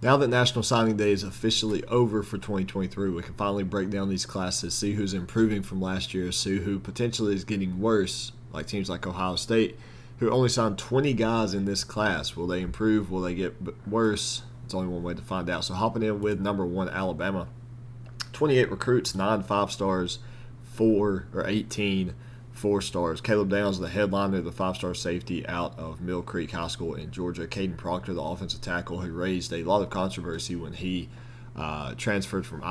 Now that National Signing Day is officially over for 2023, we can finally break down these classes, see who's improving from last year, see who potentially is getting worse, like teams like Ohio State, who only signed 20 guys in this class. Will they improve? Will they get worse? It's only one way to find out. So hopping in with number 1, Alabama. 28 recruits, 9 5-stars, 18 4-stars. Caleb Downs, the headliner, the 5-star safety out of Mill Creek High School in Georgia. Caden Proctor, the offensive tackle, who raised a lot of controversy when he transferred from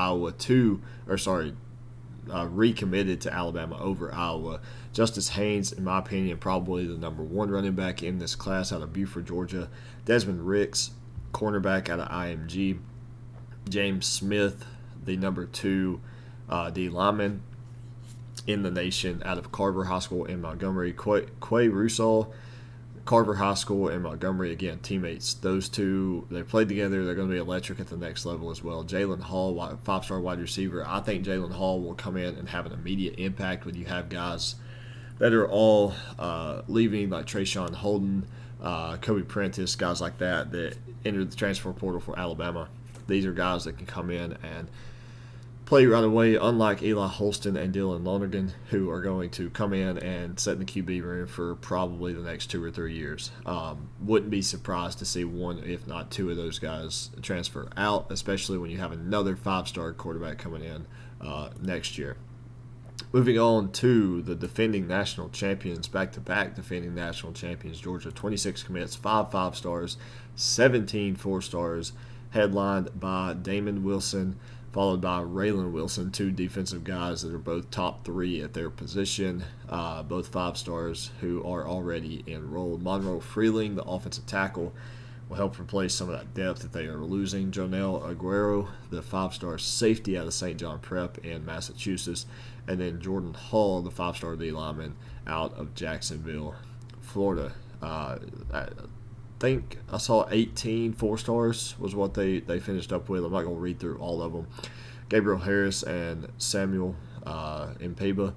recommitted to Alabama over Iowa. Justice Haynes, in my opinion, probably the number 1 running back in this class out of Buford, Georgia. Desmond Ricks, cornerback out of IMG. James Smith, the number 2 D lineman in the nation out of Carver High School in Montgomery. Quay Russell, Carver High School in Montgomery, again, teammates. Those two, they played together. They're going to be electric at the next level as well. Jalen Hall, 5-star wide receiver. I think Jalen Hall will come in and have an immediate impact when you have guys that are all leaving, like Trayshawn Holden, Kobe Prentice, guys like that entered the transfer portal for Alabama. These are guys that can come in and play right away, unlike Eli Holston and Dylan Lonergan, who are going to come in and set in the QB room for probably the next 2 or 3 years. Wouldn't be surprised to see 1, if not 2 of those guys transfer out, especially when you have another 5-star quarterback coming in next year. Moving on to the defending national champions, back-to-back defending national champions, Georgia. 26 commits, 5 5-stars, 17 4-stars, headlined by Damon Wilson, followed by Raylan Wilson, 2 defensive guys that are both top 3 at their position, both 5-stars who are already enrolled. Monroe Freeling, the offensive tackle, will help replace some of that depth that they are losing. Jonel Aguero, the 5-star safety out of St. John Prep in Massachusetts, and then Jordan Hall, the 5-star D lineman out of Jacksonville, Florida. I think I saw 18 4-stars was what they finished up with. I'm not going to read through all of them. Gabriel Harris and Samuel Mpeba,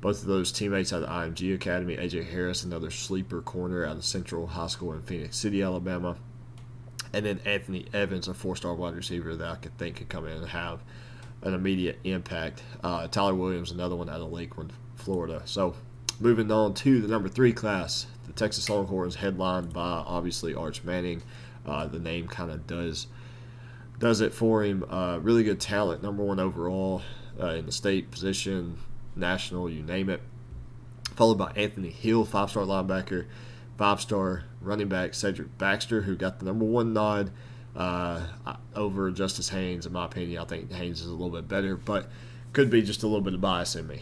both of those teammates out of IMG Academy. AJ Harris, another sleeper corner out of Central High School in Phoenix City, Alabama. And then Anthony Evans, a 4-star wide receiver that I could think could come in and have an immediate impact. Tyler Williams, another one out of Lakeland, Florida. So moving on to the number 3 class, the Texas Longhorns, headlined by obviously Arch Manning. The name kind of does it for him. Really good talent, number 1 overall in the state position, national, you name it. Followed by Anthony Hill, 5-star linebacker, 5-star running back Cedric Baxter, who got the number 1 nod over Justice Haynes. In my opinion, I think Haynes is a little bit better, but could be just a little bit of bias in me.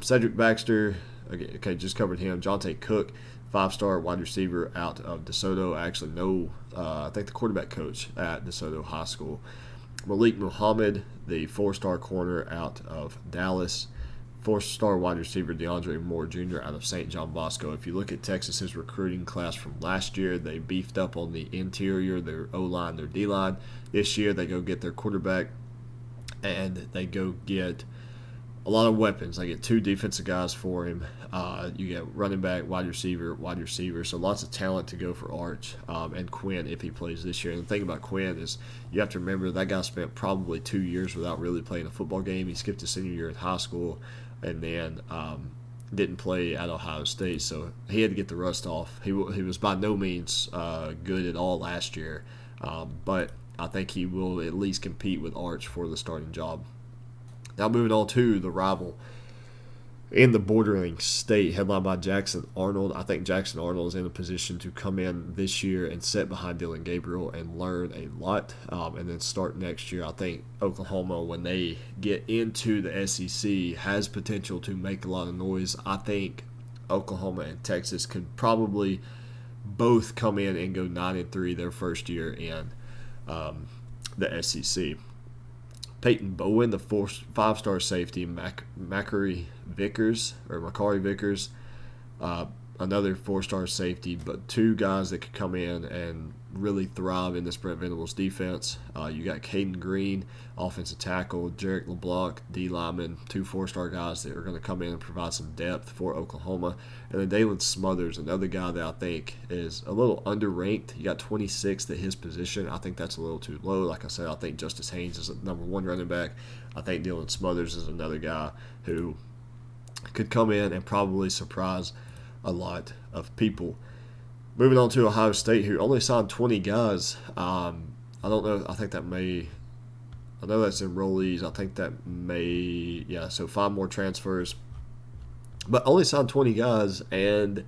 Cedric Baxter, okay, just covered him. Jonte Cook, 5-star wide receiver out of DeSoto. I actually know, I think the quarterback coach at DeSoto High School. Malik Muhammad, the 4-star corner out of Dallas. 4-star wide receiver DeAndre Moore Jr. out of St. John Bosco. If you look at Texas's recruiting class from last year, they beefed up on the interior, their O-line, their D-line. This year, they go get their quarterback, and they go get a lot of weapons. They get 2 defensive guys for him. You get running back, wide receiver. So lots of talent to go for Arch and Quinn if he plays this year. And the thing about Quinn is you have to remember that guy spent probably 2 years without really playing a football game. He skipped his senior year in high school and then didn't play at Ohio State. So he had to get the rust off. He was by no means good at all last year. But I think he will at least compete with Arch for the starting job. Now moving on to the rival in the bordering state, headlined by Jackson Arnold. I think Jackson Arnold is in a position to come in this year and sit behind Dylan Gabriel and learn a lot, and then start next year. I think Oklahoma, when they get into the SEC, has potential to make a lot of noise. I think Oklahoma and Texas could probably both come in and go 9-3 their first year in the SEC. Peyton Bowen, the 5-star safety, Macari Vickers, another 4-star safety, but 2 guys that could come in and really thrive in this Brent Venables defense. You got Caden Green, offensive tackle, Jarek LeBlanc, D lineman, 2 4-star guys that are going to come in and provide some depth for Oklahoma. And then Dalen Smothers, another guy that I think is a little underranked. You got 26th at his position. I think that's a little too low. Like I said, I think Justice Haynes is the number 1 running back. I think Dalen Smothers is another guy who could come in and probably surprise a lot of people. Moving on to Ohio State, who only signed 20 guys. I don't know. I think that may. I know that's enrollees. I think that may. Yeah, so 5 more transfers. But only signed 20 guys, and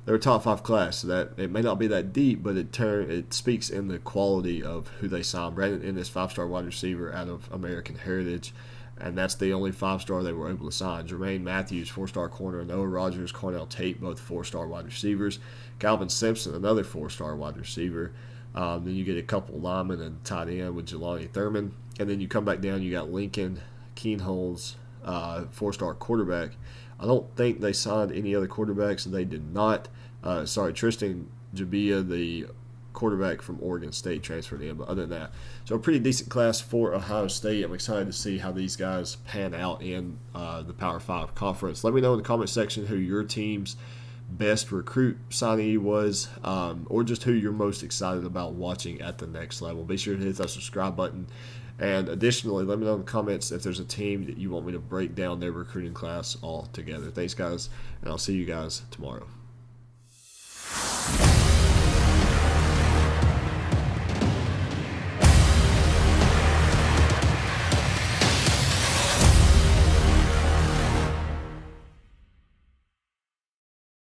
they're a top 5 class. So that it may not be that deep, but it speaks in the quality of who they signed. Brandon Ennis, 5-star wide receiver out of American Heritage. And that's the only 5-star they were able to sign. Jermaine Matthews, 4-star corner. Noah Rogers, Cornell Tate, both 4-star wide receivers. Calvin Simpson, another 4-star wide receiver. Then you get a couple linemen and tight end with Jelani Thurman. And then you come back down, you got Lincoln Keenholz, 4-star quarterback. I don't think they signed any other quarterbacks. They did not. Tristan Jabia, the quarterback from Oregon State, transferred in, but other than that, so a pretty decent class for Ohio State. I'm excited to see how these guys pan out in the Power 5 conference. Let me know in the comment section who your team's best recruit signee was, or just who you're most excited about watching at the next level. Be sure to hit that subscribe button, and additionally, let me know in the comments if there's a team that you want me to break down their recruiting class all together. Thanks, guys, and I'll see you guys tomorrow.